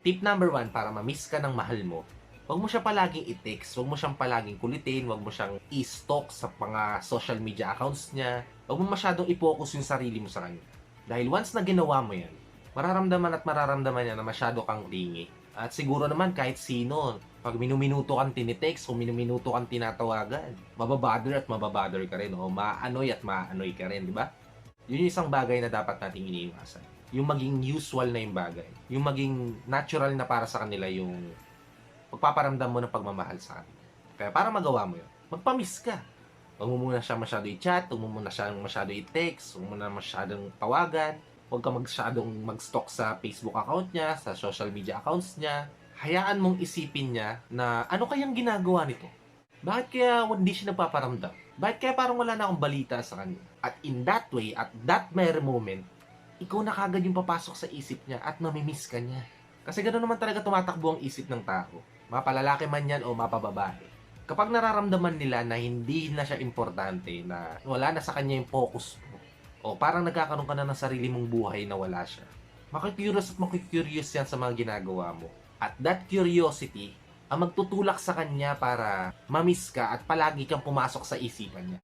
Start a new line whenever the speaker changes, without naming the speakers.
Tip number 1 para ma-miss ka ng mahal mo, huwag mo siya palaging i-text, huwag mo siyang palaging kulitin, huwag mo siyang i-stalk sa mga social media accounts niya, huwag mo masyadong i-focus yung sarili mo sa kanya. Dahil once na ginawa mo yan, mararamdaman niya na masyado kang clingy. At siguro naman kahit sino, pag minuminuto kang tinitext o minuminuto kang tinatawagan, mababother at mababother ka rin o maanoy at maanoy ka rin, di ba? Yun yung isang bagay na dapat nating iniiwasan. Yung maging usual na yung bagay. Yung maging natural na para sa kanila yung pagpaparamdam mo ng pagmamahal sa kanila. Kaya para magawa mo yun, magpamiss ka. Huwag mo muna siya masyado i-chat, huwag mo muna siya masyado i-text, huwag mo na masyadong tawagan, huwag ka masyadong mag-stalk sa Facebook account niya, sa social media accounts niya. Hayaan mong isipin niya na ano kayang ginagawa nito? Bakit kaya hindi siya nagpaparamdam? Bakit kaya parang wala na akong balita sa kanya? At in that way, at that very moment, ikaw na kagad yung papasok sa isip niya at mamimiss ka niya. Kasi gano'n naman talaga tumatakbo ang isip ng tao. Mapalalaki man yan o mapababae. Kapag nararamdaman nila na hindi na siya importante, na wala na sa kanya yung focus mo, o parang nagkakaroon ka na ng sarili mong buhay na wala siya, makikurious at makikurious yan sa mga ginagawa mo. At that curiosity ang magtutulak sa kanya para mamiss ka at palagi kang pumasok sa isipan niya.